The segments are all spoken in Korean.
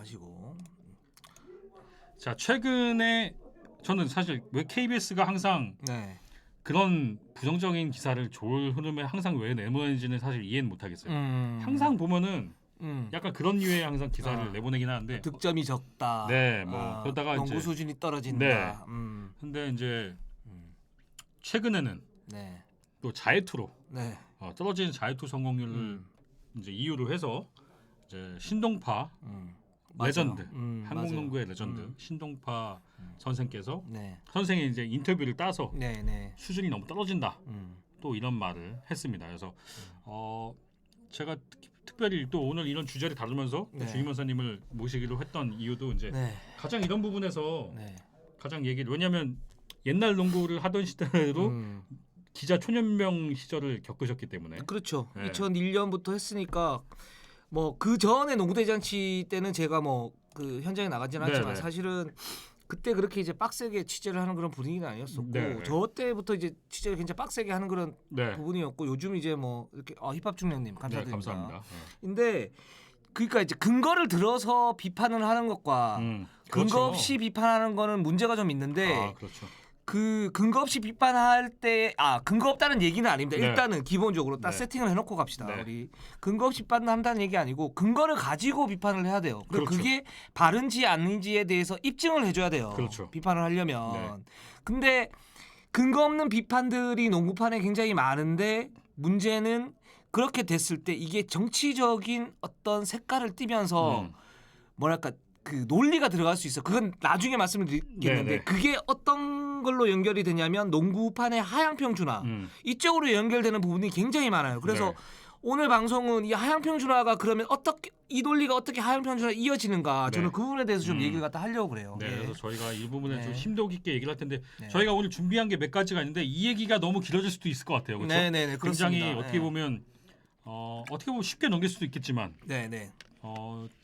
하시고. 자, 최근에 저는 사실 왜 KBS가 항상 네. 그런 부정적인 기사를 좋은 흐름에 항상 왜 내보내는지는 사실 이해는 못하겠어요. 항상 보면은 약간 그런 류의 항상 기사를 내보내긴 하는데 득점이 적다. 네, 뭐 그러다가 농구 이제 수준이 떨어진다. 네. 근데 이제 최근에는 네. 또 자유투로 네. 떨어지는 자유투 성공률을 이제 이유로 해서 이제 신동파 레전드 한국 농구의 레전드 신동파 선생께서 네. 선생의 이제 인터뷰를 따서 네. 수준이 너무 떨어진다 또 이런 말을 했습니다. 그래서 제가 특별히 또 오늘 이런 주제를 다루면서 네. 주임원사님을 모시기로 했던 이유도 이제 네. 가장 이런 부분에서 네. 가장 얘기를 왜냐하면 옛날 농구를 하던 시대로 기자 초년명 시절을 겪으셨기 때문에 그렇죠. 네. 2001년부터 했으니까 뭐 그 전에 농구 대잔치 때는 제가 뭐 그 현장에 나가지는 않지만 네네. 사실은 그때 그렇게 이제 빡세게 취재를 하는 그런 분위기는 아니었었고 네. 저 때부터 이제 취재를 굉장히 빡세게 하는 그런 네. 부분이었고 요즘 이제 뭐 이렇게 힙합 중령님 감사드립니다. 네, 감사합니다. 근데 그러니까 이제 근거를 들어서 비판을 하는 것과 근거 그렇죠. 없이 비판하는 거는 문제가 좀 있는데 그렇죠. 그 근거 없이 비판할 때 근거 없다는 얘기는 아닙니다. 네. 일단은 기본적으로 딱 네. 세팅을 해놓고 갑시다. 네. 우리 근거 없이 비판한다는 얘기 아니고 근거를 가지고 비판을 해야 돼요. 그리고 그렇죠. 그게 바른지 아닌지에 대해서 입증을 해줘야 돼요. 그렇죠. 비판을 하려면. 네. 근데 근거 없는 비판들이 농구판에 굉장히 많은데 문제는 그렇게 됐을 때 이게 정치적인 어떤 색깔을 띠면서 뭐랄까 그 논리가 들어갈 수 있어. 그건 나중에 말씀을 드리겠는데 네네. 그게 어떤 걸로 연결이 되냐면 농구판의 하향평준화 이쪽으로 연결되는 부분이 굉장히 많아요. 그래서 네. 오늘 방송은 이 하향평준화가 그러면 어떻게 이 논리가 어떻게 하향평준화 이어지는가 저는 네. 그 부분에 대해서 좀 얘기를 갖다 하려고 그래요. 네, 예. 그래서 저희가 이 부분에 네. 좀 심도 깊게 얘기를 할 텐데 네. 저희가 오늘 준비한 게 몇 가지가 있는데 이 얘기가 너무 길어질 수도 있을 것 같아요. 그렇죠? 네네네, 굉장히 그렇습니다. 어떻게 네. 보면 쉽게 넘길 수도 있겠지만 네네.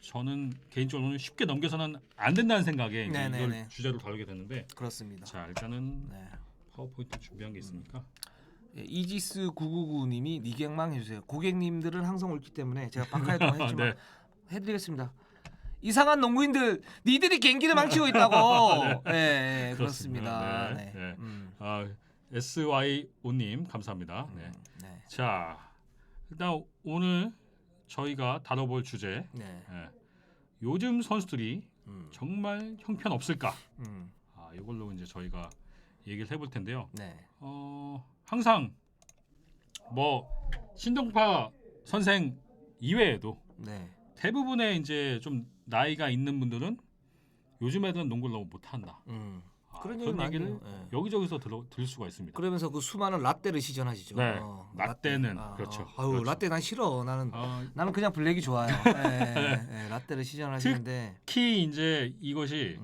저는 개인적으로는 쉽게 넘겨서는 안 된다는 생각에 이제 네네네. 이걸 주제로 다루게 됐는데 그렇습니다. 자 일단은 네. 파워포인트 준비한 게 있으니까 예, 이지스 999님이 니갱망 해주세요. 고객님들은 항상 옳기 때문에 제가 박하에 동안 했지만 네. 해드리겠습니다. 이상한 농구인들 니들이 경기를 망치고 있다고. 네, 그렇습니다. 네. 네. 네. SYO님 감사합니다. 네. 네. 자 일단 오늘 저희가 다뤄볼 주제 네. 요즘 선수들이 정말 형편 없을까? 이걸로 이제 저희가 얘기를 해볼 텐데요. 네. 항상 뭐 신동파 선생 이외에도 네. 대부분의 이제 좀 나이가 있는 분들은 요즘 애들은 농구를 너무 못한다. 그런 얘기 그런 많이 얘기를 해요. 네. 여기저기서 들을 수가 있습니다. 그러면서 그 수많은 라떼를 시전하시죠. 네, 라떼는 그렇죠. 아유, 그렇죠. 라떼 난 싫어. 나는 그냥 블랙이 좋아요. 네, 라떼를 시전하시는데 특히 이제 이것이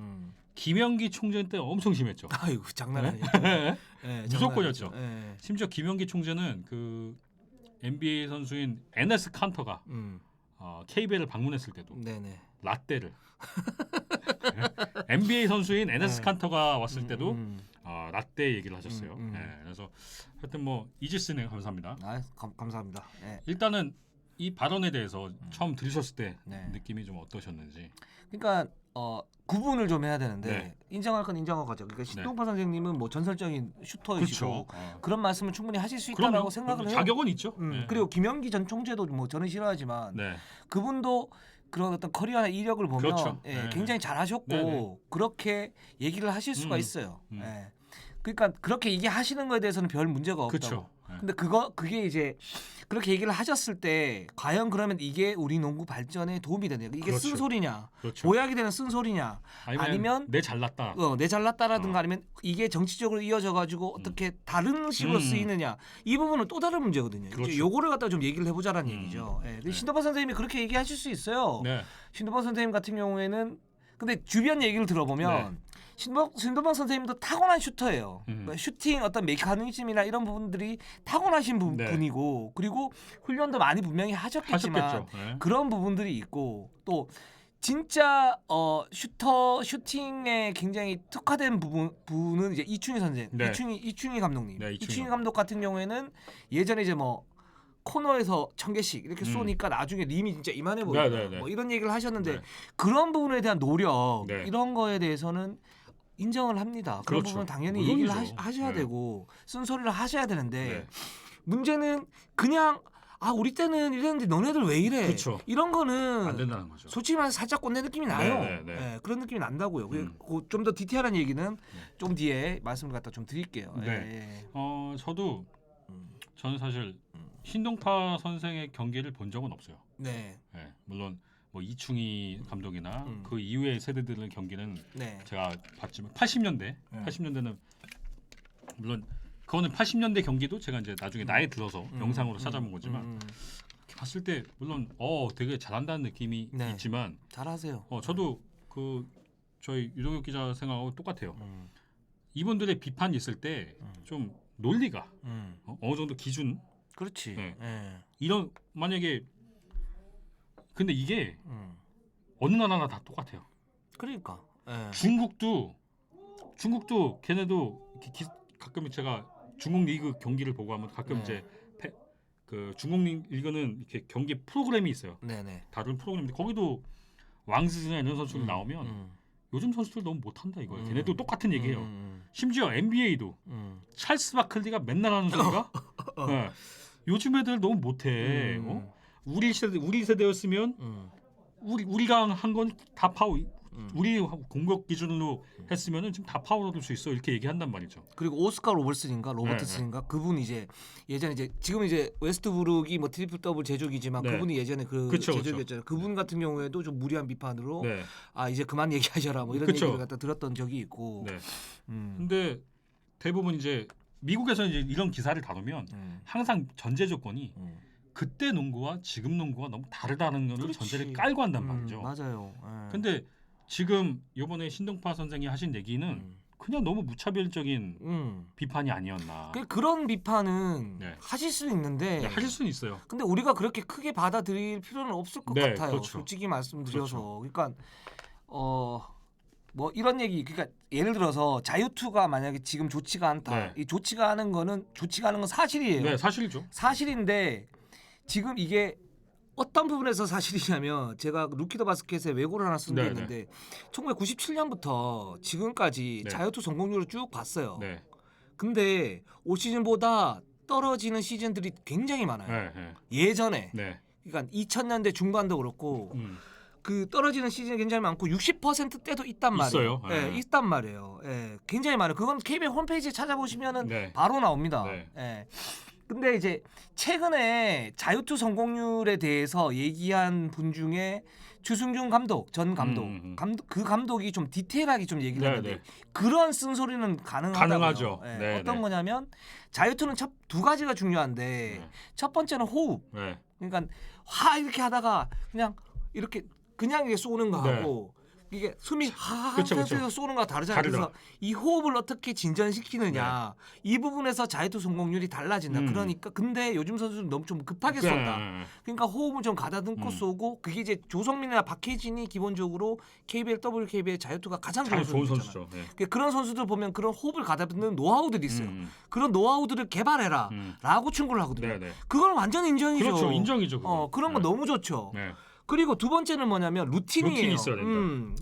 김영기 총재 때 엄청 심했죠. 아이고 장난 아니죠. 네, 무조건이었죠. 네. 심지어 김영기 총재는 그 NBA 선수인 에네스 칸터가 KBL을 방문했을 때도 네네. 라떼를 NBA 선수인 에네스 칸터가 왔을 때도 라떼 얘기를 하셨어요. 네, 그래서 하여튼 뭐 이지스님 감사합니다. 감사합니다. 네. 일단은 이 발언에 대해서 처음 들으셨을 때 네. 느낌이 좀 어떠셨는지. 그러니까 구분을 좀 해야 되는데 네. 인정할 건 인정하고 가죠. 그러니까 신동파 선생님은 뭐 전설적인 슈터이시고 그렇죠. 그런 말씀을 충분히 하실 수 있다라고 그럼요. 생각을 해요. 자격은 있죠. 네. 그리고 김영기 전 총재도 뭐 저는 싫어하지만 네. 그분도 그런 어떤 커리어나 이력을 보면 그렇죠. 예, 네. 굉장히 잘하셨고 네. 그렇게 얘기를 하실 수가 있어요. 예. 그러니까 그렇게 얘기하시는 거에 대해서는 별 문제가 없다고. 그렇죠. 네. 근데 그게 이제 그렇게 얘기를 하셨을 때 과연 그러면 이게 우리 농구 발전에 도움이 되냐? 이게 그렇죠. 쓴소리냐? 그렇죠. 보약이 되는 쓴소리냐? 아니면 내 잘났다. 내 잘났다라든가 아니면 이게 정치적으로 이어져 가지고 어떻게 다른 식으로 쓰이느냐? 이 부분은 또 다른 문제거든요. 그렇죠. 이제 요거를 갖다가 좀 얘기를 해보자라는 얘기죠. 예. 근데 신동파 선생님이 그렇게 얘기하실 수 있어요. 네. 신동파 선생님 같은 경우에는 근데 주변 얘기를 들어보면 신동박 선생님도 타고난 슈터예요. 그러니까 슈팅 어떤 메커니즘이나 이런 부분들이 타고나신 분이고 그리고 훈련도 많이 분명히 하셨겠지만 네. 그런 부분들이 있고 또 진짜 슈팅에 굉장히 특화된 부분은 이제 이충희 선생, 네. 이충희 감독님. 네, 이충희 감독 같은 경우에는 예전에 이제 뭐 코너에서 1000개씩 이렇게 쏘니까 나중에 림이 진짜 이만해 보인다. 네. 뭐 이런 얘기를 하셨는데 네. 그런 부분에 대한 노력 네. 이런 거에 대해서는 인정을 합니다. 그런 그렇죠. 부분은 당연히 물론이죠. 얘기를 하셔야 네. 되고 쓴소리를 하셔야 되는데 네. 문제는 그냥 우리 때는 이랬는데 너네들 왜 이래? 그쵸. 이런 거는 안 된다는 거죠. 솔직히 말해서 살짝 꼰대 느낌이 나요. 네. 예, 그런 느낌이 난다고요. 좀 더 디테일한 얘기는 좀 뒤에 말씀을 갖다 좀 드릴게요. 네. 예. 저는 사실 신동파 선생의 경기를 본 적은 없어요. 네. 네. 물론 뭐 이충희 감독이나 그 이후의 세대들의 경기는 네. 제가 봤지만 80년대는 물론 그거는 80년대 경기도 제가 이제 나중에 나이 들어서 영상으로 찾아본 거지만 이렇게 봤을 때 물론 되게 잘한다는 느낌이 네. 있지만 잘하세요. 저도 그 저희 유동혁 기자 생각하고 똑같아요. 이분들의 비판이 있을 때 좀 논리가 어느 정도 기준 그렇지. 네. 예. 이런 만약에 근데 이게 어느 나라나 다 똑같아요. 그러니까. 예. 중국도 걔네도 가끔 제가 중국 리그 경기를 보고 하면 가끔 네. 이제 그 중국 리그는 이렇게 경기 프로그램이 있어요. 네네. 다른 프로그램인데 거기도 왕즈나 이런 선수들 나오면 요즘 선수들 너무 못한다 이거예요. 걔네도 똑같은 얘기해요. 심지어 NBA도 찰스 바클리가 맨날 하는 소리가 네. 요즘 애들 너무 못해. 우리 세대였으면 우리가 한 건 다 파워. 우리 공격 기준으로 했으면은 지금 다 파워 얻을 수 있어 이렇게 얘기한단 말이죠. 그리고 오스카 로버트슨인가 그분 이제 예전에 지금 이제 웨스트브룩이 뭐 트리플 더블 제조기지만 네. 그분이 예전에 그쵸. 제조기였잖아요. 그분 같은 경우에도 좀 무리한 비판으로 네. 이제 그만 얘기하셔라 뭐 이런 그쵸. 얘기를 갖다 들었던 적이 있고. 네. 근데 대부분 이제 미국에서 이제 이런 기사를 다루면 항상 전제 조건이 그때 농구와 지금 농구가 너무 다르다는 걸 그렇지. 전제를 깔고 한단 말이죠. 맞아요. 예. 근데 지금 이번에 신동파 선생이 하신 얘기는 그냥 너무 무차별적인 비판이 아니었나. 그런 비판은 네. 하실 수 있는데 네, 하실 수는 있어요. 근데 우리가 그렇게 크게 받아들일 필요는 없을 것 네, 같아요. 그렇죠. 솔직히 말씀드려서. 그러니까 뭐 이런 얘기 그러니까 예를 들어서 자유투가 만약에 지금 좋지가 않다. 네. 이 좋지가 않은 건 사실이에요. 네, 사실이죠. 사실인데 지금 이게 어떤 부분에서 사실이냐면 제가 루키 더 바스켓에 외고를 하나 쓴 게 네, 있는데 1997년부터 지금까지 네. 자유투 성공률을 쭉 봤어요. 네. 근데 올 시즌보다 떨어지는 시즌들이 굉장히 많아요. 네, 네. 예전에 네. 그러니까 2000년대 중반도 그렇고 음. 그 떨어지는 시즌이 굉장히 많고 60%대도 있단 말이에요. 있어요. 네. 있단 말이에요. 굉장히 많아요. 그건 KBO 홈페이지에 찾아보시면은 네. 바로 나옵니다. 네. 근데 이제 최근에 자유투 성공률에 대해서 얘기한 분 중에 추승준 감독, 전 감독, 그 감독이 좀 디테일하게 좀 얘기를 네, 했는데 네. 그런 쓴소리는 가능하다고요. 가능하죠. 네, 어떤 네. 거냐면 자유투는 두 가지가 중요한데 네. 첫 번째는 호흡. 네. 그러니까 이렇게 하다가 그냥 이렇게 쏘는 거하고 이게 숨이 그쵸. 하면서 쏘는 거가 다르잖아요. 그래서 이 호흡을 어떻게 진전시키느냐 이 부분에서 자유투 성공률이 달라진다. 그러니까 근데 요즘 선수들은 너무 좀 급하게 쏜다. 그러니까 호흡을 좀 가다듬고 쏘고 그게 이제 조성민이나 박혜진이 기본적으로 KBL, WKBL 자유투가 가장 좋은 선수잖아요. 네. 그러니까 그런 선수들 보면 그런 호흡을 가다듬는 노하우들이 있어요. 그런 노하우들을 개발해라라고 충고를 하거든요. 네, 네. 그건 완전 인정이죠. 그렇죠. 인정이죠. 그거. 그런 거 네. 너무 좋죠. 네. 그리고 두 번째는 뭐냐면 루틴이에요. 루틴이 있어야 된다.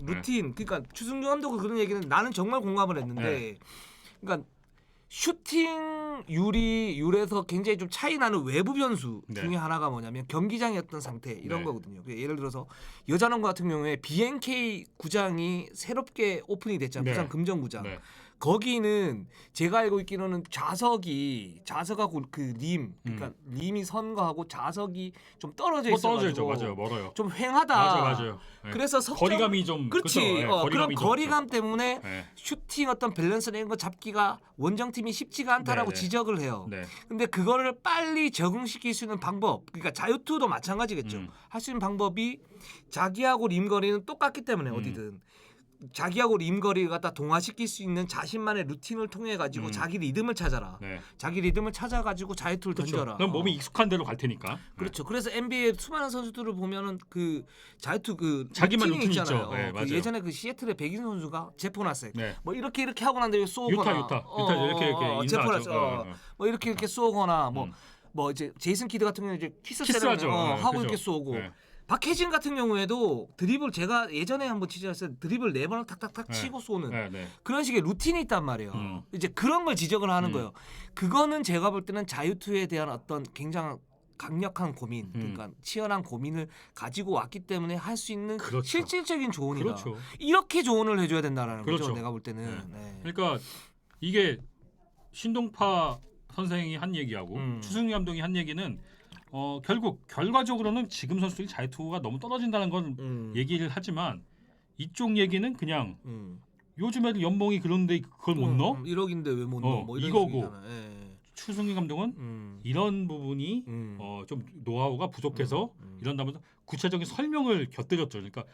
루틴. 그러니까 추승준 감독은 그런 얘기는 나는 정말 공감을 했는데, 그러니까 슈팅률에서 굉장히 좀 차이 나는 외부 변수 중에 하나가 뭐냐면 경기장의 어떤 상태 이런 거거든요. 예를 들어서 여자농구 같은 경우에 BNK 구장이 새롭게 오픈이 됐잖아요. 부산 금정구장. 네. 거기는 제가 알고 있기로는 좌석하고 그 그러니까 림이 선 거하고 좌석이 좀 떨어져 있어가지고 맞아요. 멀어요. 좀 횡하다. 맞아요. 네. 그래서 거리감이 좀 그렇지. 그쵸? 네, 그런 좀 거리감 때문에 네. 슈팅 어떤 밸런스 이런 거 잡기가 원정팀이 쉽지가 않다라고 네. 지적을 해요. 네. 근데 그거를 빨리 적응시킬 수 있는 방법, 그러니까 자유투도 마찬가지겠죠. 할 수 있는 방법이 자기하고 림 거리는 똑같기 때문에 어디든 자기하고 림 거리를 갖다 동화시킬 수 있는 자신만의 루틴을 통해 가지고 자기 리듬을 찾아라. 네. 자기 리듬을 찾아 가지고 자유투를 그렇죠. 던져라. 그럼 몸이 익숙한 대로 갈 테니까. 그렇죠. 그래서 NBA 수많은 선수들을 보면은 그 자유투 그 자기만 루틴이 루틴이 있잖아요. 있죠. 네, 맞아요. 예전에 그 시애틀의 백인 선수가 제포나스 네. 뭐 이렇게 하고 난 다음에 쏘거나 유타 이렇게 인사하죠. 제포나스 뭐 이렇게 쏘거나 뭐 뭐 이제 제이슨 키드 같은 경우는 이제 키스하죠. 세레머니 하고 그죠. 이렇게 쏘고 네. 박혜진 같은 경우에도 드리블 제가 예전에 한번 취재했을 때 드리블 4번을 탁탁탁 네. 치고 쏘는 네, 네. 그런 식의 루틴이 있단 말이에요. 이제 그런 걸 지적을 하는 거예요. 그거는 제가 볼 때는 자유투에 대한 어떤 굉장히 강력한 고민, 그러니까 치열한 고민을 가지고 왔기 때문에 할 수 있는 그렇죠. 실질적인 조언이다. 그렇죠. 이렇게 조언을 해줘야 된다라는 그렇죠. 거죠. 내가 볼 때는. 네. 그러니까 이게 신동파 선생이 한 얘기하고 추승희 감독이 한 얘기는 결국 결과적으로는 지금 선수들이 자유투가 너무 떨어진다는 건 얘기를 하지만 이쪽 얘기는 그냥 요즘 애들 연봉이 그런데 그걸 못 넣어? 1억인데 왜 못 넣어? 뭐 이런 이거고. 식이잖아. 예. 추승희 감독은 이런 부분이 좀 노하우가 부족해서 이런다면서 구체적인 설명을 곁들였죠. 그러니까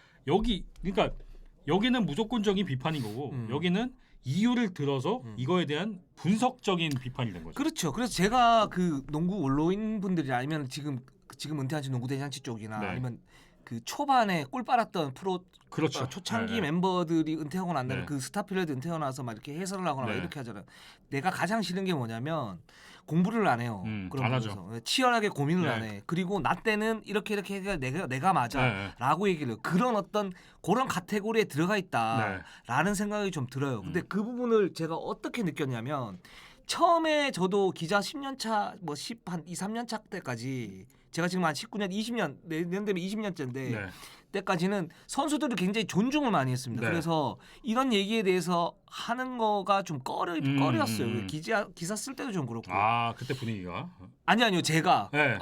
여기는 무조건적인 비판인 거고 여기는 이유를 들어서 이거에 대한 분석적인 비판이 된 거죠. 그렇죠. 그래서 제가 그 농구 원로인 분들이 아니면 지금 은퇴하신 농구 대잔치 쪽이나 네. 아니면 그 초반에 꿀 빨았던 프로 그렇죠. 초창기 네, 네. 멤버들이 은퇴하고 난 다음에 네. 그 스타 플레이드 은퇴하고 나서 막 이렇게 해설을 하거나 막 네. 이렇게 하잖아요. 내가 가장 싫은 게 뭐냐면 공부를 안 해요. 그런 안 하죠. 부분에서. 치열하게 고민을 네. 안 해. 그리고 나 때는 이렇게 해서 내가 맞아라고 네. 얘기를 해요. 그런 어떤 그런 카테고리에 들어가 있다라는 생각이 좀 들어요. 근데 그 부분을 제가 어떻게 느꼈냐면 처음에 저도 기자 10년 차 뭐 10한 2, 3년 차 때까지 제가 지금 한 19년, 20년 내년 되면 20년째인데 네. 때까지는 선수들을 굉장히 존중을 많이 했습니다. 네. 그래서 이런 얘기에 대해서 하는 거가 좀 꺼렸어요. 기사 쓸 때도 좀 그렇고. 아 그때 분위기가. 아니요 제가 네.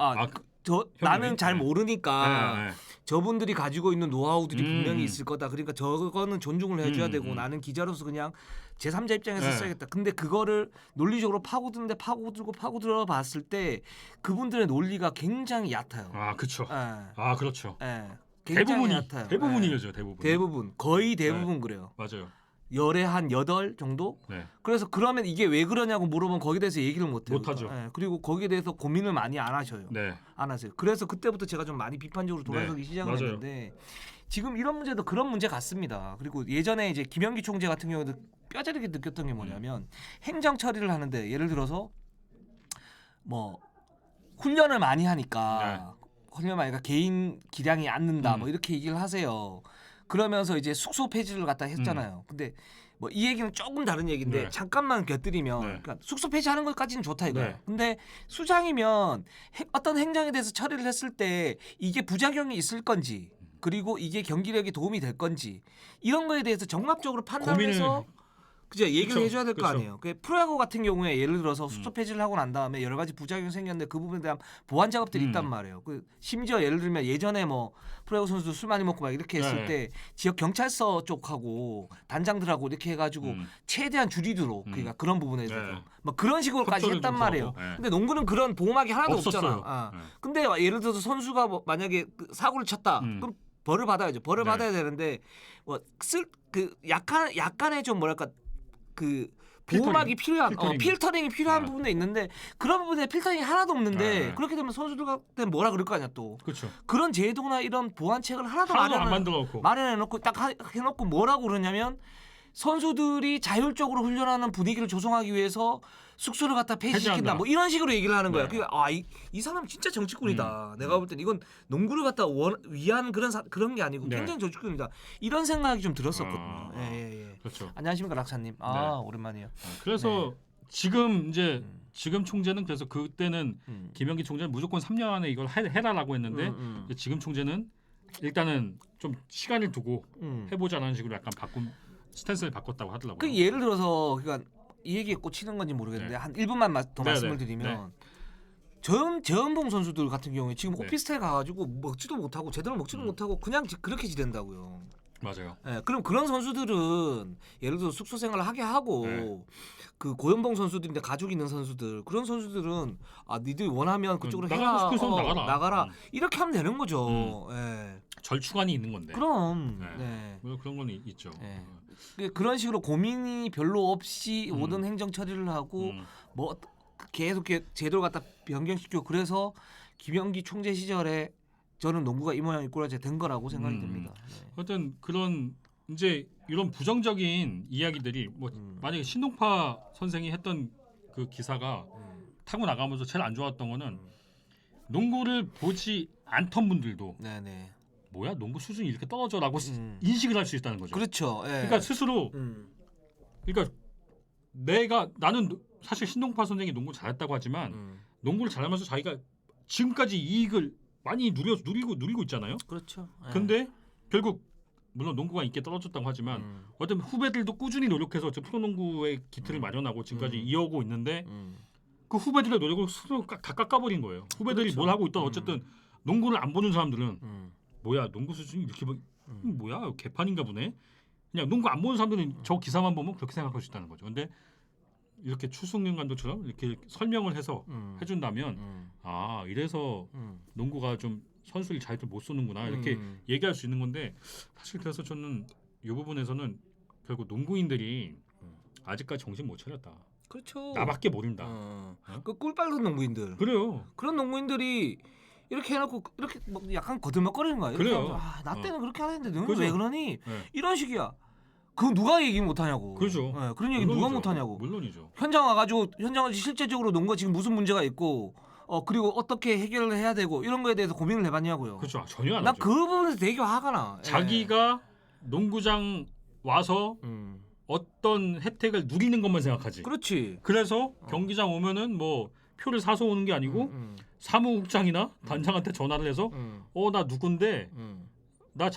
나는 잘 네. 모르니까 네, 네. 저분들이 가지고 있는 노하우들이 음. 분명히 있을 거다. 그러니까 저거는 존중을 해줘야 되고 나는 기자로서 그냥 제3자 입장에서 네. 써야겠다. 근데 그거를 논리적으로 파고들어 봤을 때 그분들의 논리가 굉장히 얕아요. 아 그렇죠. 예. 아 그렇죠. 예. 굉장히 얕아요. 예. 대부분이죠. 거의 대부분 그래요. 맞아요. 열에 한 8 정도? 네. 그래서 그러면 이게 왜 그러냐고 물어보면 거기에 대해서 얘기를 못 해요. 못하죠. 예. 그리고 거기에 대해서 고민을 많이 안 하셔요. 네. 안 하세요. 그래서 그때부터 제가 좀 많이 비판적으로 돌아서기 시작을 맞아요. 했는데 지금 이런 문제도 그런 문제 같습니다. 그리고 예전에 이제 김영기 총재 같은 경우도 뼈저리게 느꼈던 게 뭐냐면 행정 처리를 하는데 예를 들어서 뭐 훈련을 많이 하니까 개인 기량이 않는다 뭐 이렇게 얘기를 하세요. 그러면서 이제 숙소 폐지를 갖다 했잖아요. 근데 뭐 이 얘기는 조금 다른 얘기인데 네. 잠깐만 곁들이면 네. 그러니까 숙소 폐지하는 것까지는 좋다 이거예요. 네. 근데 수장이면 어떤 행정에 대해서 처리를 했을 때 이게 부작용이 있을 건지 그리고 이게 경기력에 도움이 될 건지 이런 거에 대해서 종합적으로 판단해서 그죠 얘기를 그쵸, 해줘야 될 거 그쵸. 아니에요. 그 프로야구 같은 경우에 예를 들어서 숙소 폐지를 하고 난 다음에 여러 가지 부작용이 생겼는데 그 부분에 대한 보완 작업들이 있단 말이에요. 그 심지어 예를 들면 예전에 뭐 프로야구 선수들 술 많이 먹고 막 이렇게 했을 네. 때 지역 경찰서 쪽하고 단장들하고 이렇게 해가지고 최대한 줄이도록 그러니까 그런 부분에 대해서 네. 뭐 그런 식으로까지 협조를 했단 좀 말이에요. 하고, 네. 근데 농구는 그런 보호막이 하나도 없었어요. 없잖아. 아. 네. 근데 예를 들어서 선수가 뭐 만약에 그 사고를 쳤다. 그럼 벌을 받아야죠. 벌을 네. 받아야 되는데 뭐 약간의 좀 뭐랄까 그 보호막이 필요한 필터링이 필요한 부분에 있는데 그런 부분에 필터링이 하나도 없는데 그렇게 되면 선수들한테 뭐라 그럴 거 아니야 또. 그렇죠. 그런 제도나 이런 보완책을 하나도 안 만들어놓고 마련해놓고 딱 해놓고 뭐라고 그러냐면 선수들이 자율적으로 훈련하는 분위기를 조성하기 위해서 숙소를 갖다 폐지시킨다 폐지한다. 뭐 이런 식으로 얘기를 하는 거야. 네. 그러니까 이 사람 진짜 정치꾼이다. 내가 볼 땐 이건 농구를 갖다 위한 그런 게 아니고 네. 굉장히 정치꾼이다. 이런 생각이 좀 들었었거든요. 예. 그렇죠. 안녕하십니까 락사님. 오랜만이에요. 그래서 지금 이제 지금 총재는 그래서 그때는 김영기 총재는 무조건 3년 안에 이걸 해라라고 했는데 이제 지금 총재는 일단은 좀 시간을 두고 해보자는 식으로 약간 스탠스를 바꿨다고 하더라고요. 그 예를 들어서 그러니까 이 얘기에 꽂히는 건지 모르겠는데 한 1분만 더 말씀을 드리면 재현봉 선수들 같은 경우에 지금 오피스텔 가가지고 먹지도 못하고 제대로 먹지도 못하고 그냥 그렇게 지낸다고요. 맞아요. 네, 그럼 그런 선수들은 예를 들어 숙소 생활을 하게 하고 그 고현봉 선수들인데 가족 있는 선수들 그런 선수들은 니들이 원하면 그쪽으로 나가고 싶은 사람 나가라 이렇게 하면 되는 거죠. 예. 절충안이 있는 건데. 그럼. 뭐 그런 건 있죠. 그런 식으로 고민이 별로 없이 모든 행정 처리를 하고 뭐 계속 제도를 갖다 변경시키고 그래서 김영기 총재 시절에 저는 농구가 이 모양 이 꼴아지 된 거라고 생각이 듭니다. 하여튼 그런 이제 이런 부정적인 이야기들이 뭐 만약에 신동파 선생이 했던 그 기사가 타고 나가면서 제일 안 좋았던 거는 농구를 보지 않던 분들도 네네. 뭐야 농구 수준이 이렇게 떨어져라고 인식을 할 수 있다는 거죠. 그렇죠. 예. 그러니까 스스로 그러니까 나는 사실 신동파 선생이 농구 잘했다고 하지만 농구를 잘하면서 자기가 지금까지 이익을 많이 누리고 있잖아요. 그렇죠. 예. 근데 결국 물론 농구가 인기 떨어졌다고 하지만 어떤 후배들도 꾸준히 노력해서 지금 프로농구의 기틀을 마련하고 지금까지 이어오고 있는데 그 후배들의 노력을 스스로 다 깎아버린 거예요. 후배들이 그렇죠. 뭘 하고 있던 어쨌든 농구를 안 보는 사람들은 뭐야 농구 수준이 이렇게 뭐야 개판인가 보네. 그냥 농구 안 보는 사람들은 저 기사만 보면 그렇게 생각할 수 있다는 거죠. 근데 이렇게 추승윤 감독처럼 이렇게 설명을 해서 해준다면 아 이래서 농구가 좀 선수를 잘 못 쏘는구나 이렇게 얘기할 수 있는 건데 사실 그래서 저는 이 부분에서는 결국 농구인들이 아직까지 정신 못 차렸다. 그렇죠. 나밖에 모른다. 그 꿀 빨던 농구인들. 그래요. 그런 농구인들이 이렇게 해놓고 이렇게 뭐 약간 거들먹거리는 거야. 이렇게 그래요. 하면서, 나 때는 그렇게 하는데 너는 그죠. 왜 그러니? 네. 이런 식이야. 그거 누가 얘기 못하냐고. 그렇죠. 네, 그런 얘기 누가 못하냐고. 물론이죠. 현장 와가지고 현장에서 실제적으로 농구가 지금 무슨 문제가 있고 그리고 어떻게 해결을 해야 되고 이런 거에 대해서 고민을 해봤냐고요. 그렇죠. 전혀 안 난 하죠. 그 부분에서 되게 화가 나. 예. 자기가 농구장 와서 어떤 혜택을 누리는 것만 생각하지. 그렇지. 그래서 경기장 오면은 뭐 표를 사서 오는 게 아니고 사무국장이나 단장한테 전화를 해서 나 누군데 나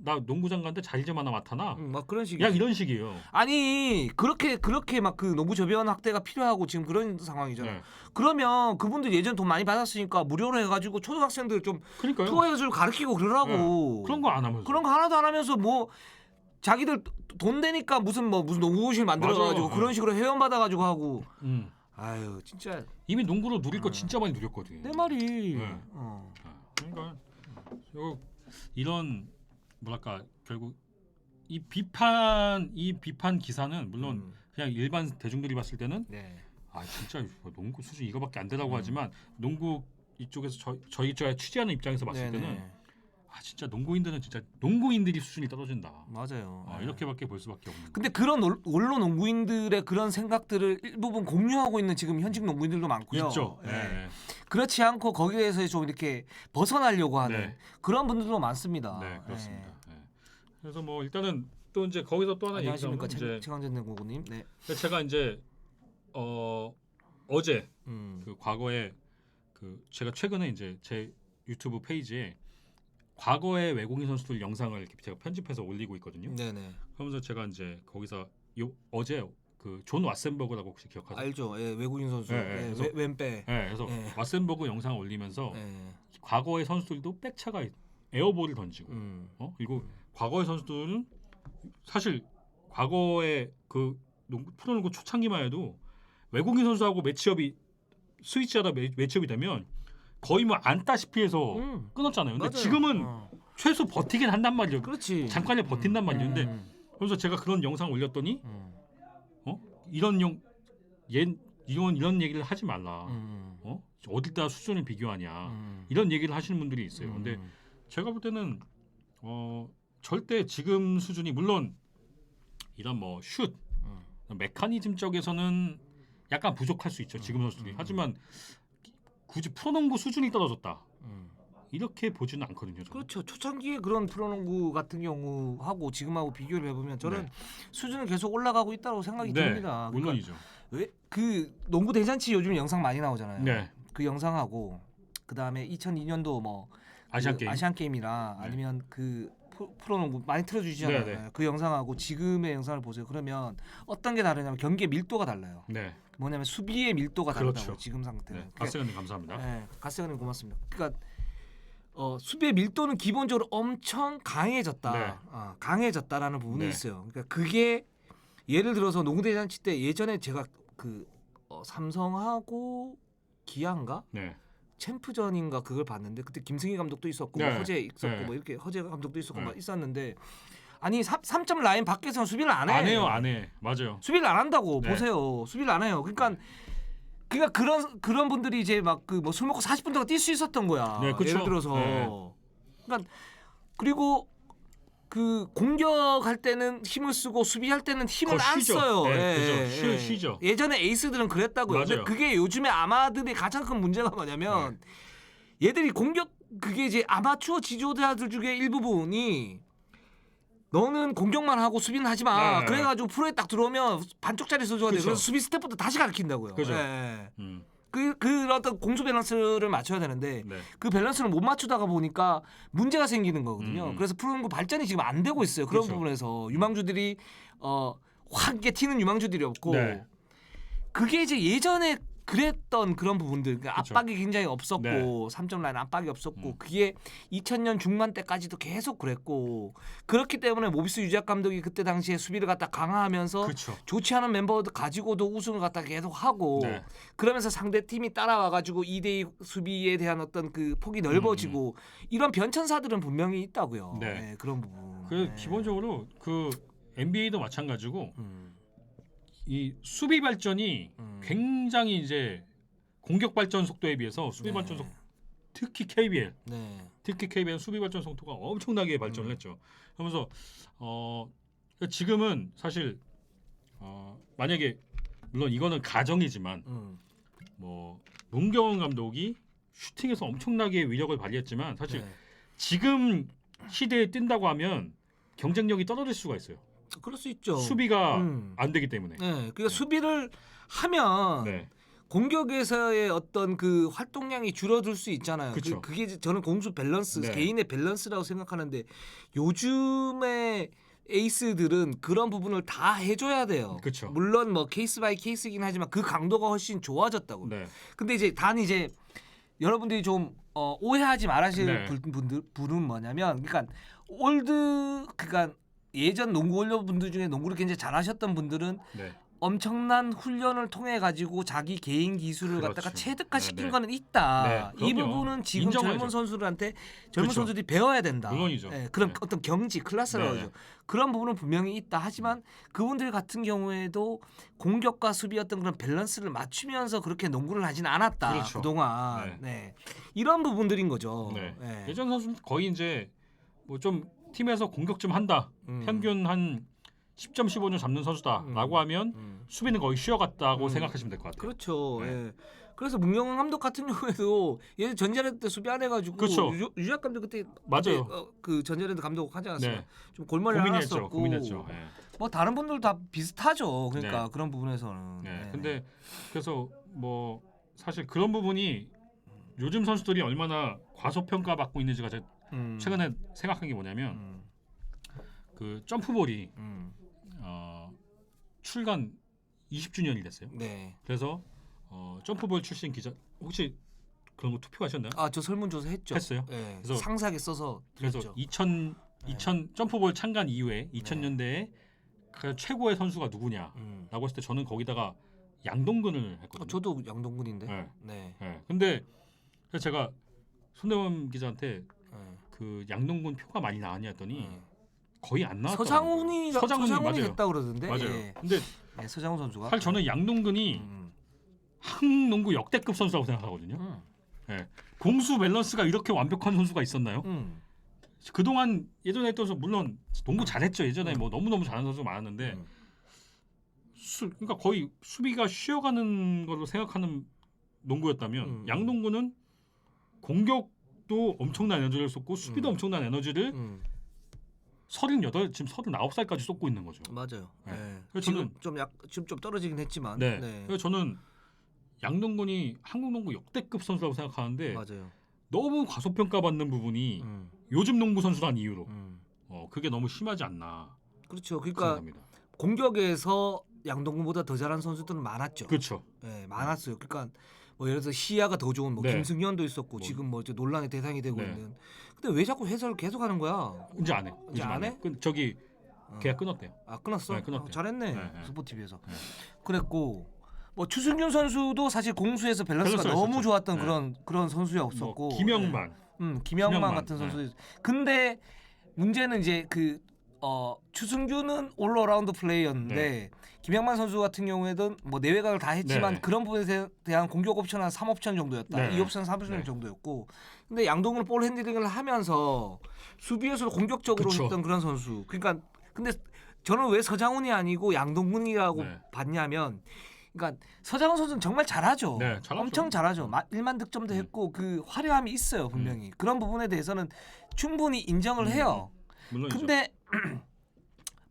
나 농구장 간데 자리 좀 하나 맡아놔. 막 그런 식이. 그냥 이런 식이에요. 아니 그렇게 막 그 농구 저비원 확대가 필요하고 지금 그런 상황이잖아. 네. 그러면 그분들 예전 돈 많이 받았으니까 무료로 해가지고 초등학생들 좀 그러니까요. 투어 해가지고 가르치고 그러라고. 그런 거 안 하면서. 그런 거 하나도 안 하면서 뭐 자기들 돈 되니까 무슨 농구교실 만들어가지고 맞아. 그런 식으로 회원 받아가지고 하고. 아유 진짜 이미 농구로 누릴 거 진짜 많이 누렸거든. 내 말이. 네. 그러니까 이런 뭐랄까 결국 이 비판 기사는 물론 그냥 일반 대중들이 봤을 때는 네. 아 진짜 농구 수준 이거밖에 안 되라고 하지만 농구 이쪽에서 저희 취재하는 입장에서 봤을 네네. 때는 아 진짜 농구인들은 진짜 농구인들이 수준이 떨어진다. 맞아요. 이렇게밖에 볼 수밖에 없는. 근데 그런 원로 농구인들의 그런 생각들을 일부분 공유하고 있는 지금 현직 농구인들도 많고요. 있죠. 예. 네. 그렇지 않고 거기에서 좀 이렇게 벗어나려고 하는 네. 그런 분들도 많습니다. 네, 그렇습니다. 네. 그래서 뭐 일단은 또 이제 거기서 또 하나 안녕하십니까 얘기하면 최강전 농구님. 네. 제가 이제 어제 그 과거에 제가 최근에 이제 제 유튜브 페이지에 과거의 외국인 선수들 영상을 이렇게 제가 편집해서 올리고 있거든요. 네네. 그러면서 제가 이제 거기서 어제 그 존 왓센버그라고 혹시 기억하세요? 알죠. 예, 외국인 선수. 네, 예, 왼배. 그래서 왓센버그 영상을 올리면서 예. 과거의 선수들도 백차가 에어볼을 던지고 그리고 과거의 선수들은 사실 과거의 그 프로농구 초창기만 해도 외국인 선수하고 매치업이 스위치하다 매치업이 되면 거의 뭐 안다시피 해서 끊었잖아요. 근데 맞아요. 지금은 최소 버티긴 한단 말이에요. 그렇지. 잠깐이야 버틴단 말이에요. 근데 그래서 제가 그런 영상 올렸더니 이런 얘기를 하지 말라. 어디다 수준을 비교하냐. 이런 얘기를 하시는 분들이 있어요. 근데 제가 볼 때는 절대 지금 수준이 물론 이런 뭐 슛, 메커니즘 쪽에서는 약간 부족할 수 있죠. 지금 선수들이. 하지만 굳이 프로농구 수준이 떨어졌다. 이렇게 보지는 않거든요. 저는. 그렇죠. 초창기에 그런 프로농구 같은 경우하고 지금하고 비교를 해보면 저는 수준은 계속 올라가고 있다고 생각이 듭니다. 물론이죠. 왜 그 농구 대잔치 요즘 영상 많이 나오잖아요. 네. 그 영상하고 그 다음에 2002년도 뭐 아시안 게임이나 아니면 그 프로농구 많이 틀어주시잖아요. 네. 그 영상하고 지금의 영상을 보세요. 그러면 어떤 게 다르냐면 경기의 밀도가 달라요. 네. 뭐냐면 수비의 밀도가 다르다고 그렇죠. 지금 상태는. 네. 가스가님 감사합니다. 네, 가스가님 고맙습니다. 그러니까 수비의 밀도는 기본적으로 엄청 강해졌다. 네. 강해졌다라는 부분이 네. 있어요. 그러니까 그게 예를 들어서 농구 대잔치 때 예전에 제가 그 삼성하고 기아인가 네. 챔프전인가 그걸 봤는데 그때 김승희 감독도 있었고 네. 뭐 허재 있었고 네. 뭐 이렇게 허재 감독도 있었고 네. 막 있었는데 아니 3점 라인 밖에서는 수비를 안 해. 안 해요, 안 해. 맞아요. 수비를 안 한다고 네. 보세요. 수비를 안 해요. 그러니까 그런 분들이 이제 막 그 뭐 술 먹고 40분 동안 뛸 수 있었던 거야. 네, 그쵸. 예를 들어서. 네. 그러니까 그리고 그 공격할 때는 힘을 쓰고 수비할 때는 힘을 더 안 쉬죠. 써요. 네, 그죠. 쉬죠. 예전에 에이스들은 그랬다고요. 근데 맞아요. 그게 요즘에 아마들의 가장 큰 문제가 뭐냐면 얘들이 공격 그게 이제 아마추어 지도자들 중에 일부분이 너는 공격만 하고 수비는 하지 마. 네. 그래가지고 프로에 딱 들어오면 반쪽짜리 써줘야 돼. 그쵸. 그래서 수비 스텝부터 다시 가르친다고요. 그죠. 예. 음. 그 어떤 공수 밸런스를 맞춰야 되는데 네. 그 밸런스를 못 맞추다가 보니까 문제가 생기는 거거든요. 음. 그래서 프로농구 발전이 지금 안 되고 있어요. 그런 그렇죠. 부분에서 유망주들이 확 이렇게 튀는 유망주들이 없고 네. 그게 이제 예전에 그랬던 그런 부분들 그러니까 그쵸. 압박이 굉장히 없었고 네. 3점 라인 압박이 없었고 그게 2000년 중반 때까지도 계속 그랬고 그렇기 때문에 모비스 유지학 감독이 그때 당시에 수비를 갖다 강화하면서 그렇죠. 좋지 않은 멤버들 가지고도 우승을 갖다 계속 하고 네. 그러면서 상대 팀이 따라와가지고 2대2 수비에 대한 어떤 그 폭이 넓어지고 이런 변천사들은 분명히 있다고요. 네. 네, 그런 부분. 그 네. 기본적으로 그 NBA도 마찬가지고 음, 이 수비 발전이 굉장히 이제 공격 발전 속도에 비해서 수비 네. 발전 속 특히 KBL 네. 수비 발전 속도가 엄청나게 발전을 했죠. 그러면서 지금은 사실 만약에 물론 이거는 가정이지만 뭐 문경원 감독이 슈팅에서 엄청나게 위력을 발휘했지만 사실 네. 지금 시대에 뛴다고 하면 경쟁력이 떨어질 수가 있어요. 그럴 수 있죠. 수비가 음. 안 되기 때문에. 네, 그러니까 수비를 하면 네. 공격에서의 어떤 그 활동량이 줄어들 수 있잖아요. 그쵸. 그게 이제 저는 공수 밸런스, 네. 개인의 밸런스라고 생각하는데 요즘의 에이스들은 그런 부분을 다 해줘야 돼요. 그쵸. 물론 뭐 케이스 바이 케이스이긴 하지만 그 강도가 훨씬 좋아졌다고. 네. 근데 이제 단 이제 여러분들이 좀 오해하지 말아실 네. 분은 뭐냐면, 그러니까 그러니까 예전 농구 원로분들 중에 농구를 굉장히 잘하셨던 분들은 네. 엄청난 훈련을 통해 가지고 자기 개인 기술을 그렇죠. 갖다가 체득화시킨 네, 네. 거는 있다. 네, 이 그럼요. 부분은 지금 인정하죠. 젊은 선수들한테 젊은 그렇죠. 선수들이 배워야 된다. 물론이죠. 그런 네. 어떤 경지 클래스라고 네. 하죠. 그런 부분은 분명히 있다. 하지만 그분들 같은 경우에도 공격과 수비 어떤 그런 밸런스를 맞추면서 그렇게 농구를 하지는 않았다. 그렇죠. 그동안. 네. 이런 부분들인 거죠. 네. 네. 예전 선수는 거의 이제 뭐 좀 팀에서 공격 좀 한다. 평균 한 10점 15점 잡는 선수다라고 하면 수비는 거의 쉬어갔다고 생각하시면 될 것 같아요. 그렇죠. 네. 예. 그래서 문경원 감독 같은 경우에도 예전 전자랜드 때 수비 안 해가지고 그렇죠. 유작 감독 그때 맞아요. 그 전자랜드 감독 하지 않았어요. 네. 좀 골머리 고민했죠. 나왔었고 고민했죠. 네. 뭐 다른 분들 다 비슷하죠. 그러니까 네. 그런 부분에서는. 네. 네. 근데 그래서 뭐 사실 그런 부분이 요즘 선수들이 얼마나 과소평가 받고 있는지가 제가 최근에 생각한 게 뭐냐면 그 점프볼이 출간 20주년이 됐어요. 네. 그래서 점프볼 출신 기자 혹시 그런 거 투표하셨나요? 저 설문조사 했죠. 했어요? 네. 그래서- 상세하게 써서 그래서 했죠. 2000 점프볼 창간 이후에 2000년대에 그 최고의 선수가 누구냐라고 했을 때 저는 거기다가 양동근을 했거든요. 저도 양동근인데. 네. 네. 네. 근데 그래서 제가 손대범 기자한테 네. 그 양동근 표가 많이 나왔냐 했더니 네. 거의 안 나왔더라고요. 서장훈이 맞아요. 됐다 그러던데. 맞아요. 예. 근데 네, 서장훈 선수가. 사실 저는 양동근이 한농구 역대급 선수라고 생각하거든요. 네. 공수 밸런스가 이렇게 완벽한 선수가 있었나요? 그동안 예전에 했던 선수 물론 농구 잘했죠. 예전에 뭐 너무너무 잘하는 선수가 많았는데 그러니까 거의 수비가 쉬어가는 걸로 생각하는 농구였다면 양동근은 공격도 엄청난 에너지를 쏟고 수비도 엄청난 에너지를 38 지금 39살까지 쏟고 있는 거죠. 맞아요. 네. 네. 그래서 지금 좀 떨어지긴 했지만. 네. 네. 그래서 저는 양동근이 한국 농구 역대급 선수라고 생각하는데 맞아요. 너무 과소평가받는 부분이 요즘 농구 선수란 이유로 음. 그게 너무 심하지 않나 그렇죠. 그러니까 생각합니다. 공격에서 양동근보다 더 잘하는 선수들은 많았죠. 그렇죠. 네, 많았어요. 그러니까 뭐 예를 들어서 시야가 더 좋은 뭐 네. 김승현도 있었고 뭐. 지금 뭐 이제 논란의 대상이 되고 네. 있는. 근데 왜 자꾸 해설을 계속하는 거야? 이제 안 해. 이제 안 해? 저기 계약 끊었대요. 끊었어? 네, 끊었대요. 잘했네. 네, 네. 스포티비에서. 네. 그랬고 뭐 추승균 선수도 사실 공수에서 밸런스가 밸런스가 너무 있었죠. 좋았던 네. 그런 선수였었고. 뭐 김영만. 김영만 김영만, 같은 네. 선수. 근데 문제는 이제 그 추승규는 올라라운드 플레이였는데 김양만 선수 같은 경우에는 뭐 내외각을 다 했지만 네. 그런 부분에 대한 공격 옵션 한 3옵션 정도였다. 네. 2옵션 3옵션 네. 정도였고 근데 양동근 볼 핸들링을 하면서 수비에서도 공격적으로 그쵸. 했던 그런 선수. 그러니까 근데 저는 왜 서장훈이 아니고 양동근이라고 네. 봤냐면 그러니까 서장훈 선수는 정말 잘하죠. 네, 잘하죠. 엄청 잘하죠. 1만 득점도 했고 그 화려함이 있어요 분명히. 그런 부분에 대해서는 충분히 인정을 해요. 물론이죠. 근데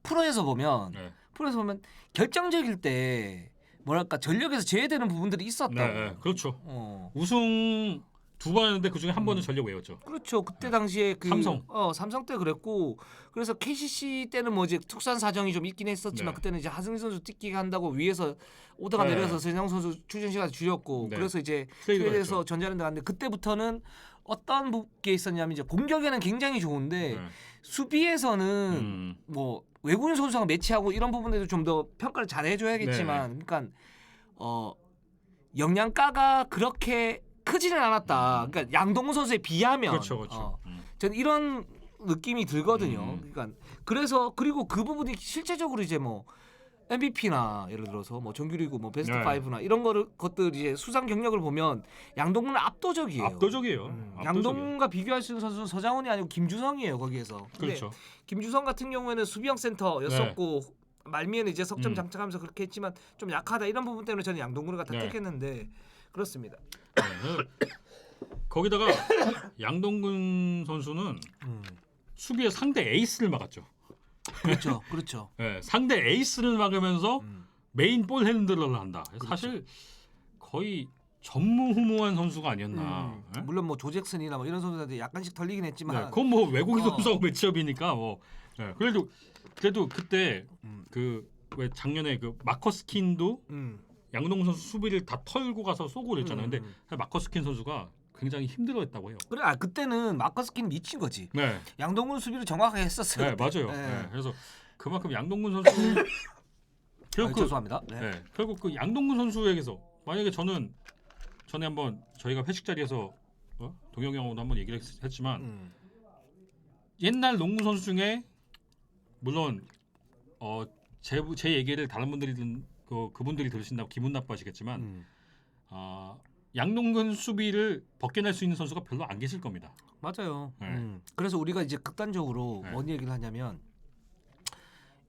프로에서 보면 네. 결정적일 때 뭐랄까 전력에서 제외되는 부분들이 있었다고. 네, 그렇죠. 어. 우승 2번 했는데 그 중에 한 번은 전력 외였죠. 그렇죠. 그때 당시에 그 삼성. 삼성 때 그랬고 그래서 KCC 때는 뭐 이제 특수한 사정이 좀 있긴 했었지만 네. 그때는 이제 하승진 선수 뛰기 한다고 위에서 오다가 네. 내려서 서장 선수 출전 시간 줄였고 네. 그래서 이제 트레이드가 트레이드에서 됐죠. 전자랜드 갔는데 그때부터는 어떤 게 있었냐면 이제 공격에는 굉장히 좋은데 네. 수비에서는 뭐 외국인 선수랑 매치하고 이런 부분에도 좀 더 평가를 잘 해줘야겠지만 그러니까 영양가가 그렇게 크지는 않았다. 그러니까 양동근 선수에 비하면 그렇죠. 저는 이런 느낌이 들거든요. 그러니까 그래서 그리고 그 부분이 실제적으로 이제 뭐 MVP나 예를 들어서 뭐 정규리그 뭐 베스트 네. 5나 이런 것들 이제 수상 경력을 보면 양동근은 압도적이에요. 압도적이에요. 양동근과 비교할 수 있는 선수는 서장훈이 아니고 김주성이에요 거기에서. 근데 그렇죠. 김주성 같은 경우에는 수비형 센터였었고 말미에는 이제 석점 장착하면서 그렇게 했지만 좀 약하다 이런 부분 때문에 저는 양동근을 갖다 택했는데 그렇습니다. 네. 거기다가 양동근 선수는 수비에 상대 에이스를 막았죠. 그렇죠, 그렇죠. 네, 상대 에이스를 막으면서 메인 볼 핸들러를 한다. 사실 거의 전무후무한 선수가 아니었나. 네? 물론 뭐 조잭슨이나 뭐 이런 선수들한테 약간씩 털리긴 했지만 네, 그건 뭐 외국인 선수하고 매치업이니까 뭐. 네, 그래도 그때 그 왜 작년에 그 마커스킨도 양동근 선수 수비를 다 털고 가서 쏘고 그랬잖아요. 근데 마커스킨 선수가 굉장히 힘들어했다고 해요. 그래, 그때는 마커스킨 미친 거지. 네, 양동근 수비를 정확하게 했었어요. 네 맞아요. 네. 네, 그래서 그만큼 양동근 선수 결국 죄송합니다. 네. 네, 결국 그 양동근 선수에게서 만약에 저는 전에 한번 저희가 회식 자리에서 동혁이 형하고도 한번 얘기를 했지만 옛날 농구 선수 중에 물론 제 얘기를 다른 분들이 그분들이 들으신다고 기분 나빠하시겠지만 양동근 수비를 벗겨낼 수 있는 선수가 별로 안 계실 겁니다. 맞아요. 네. 그래서 우리가 이제 극단적으로 네. 뭔 얘기를 하냐면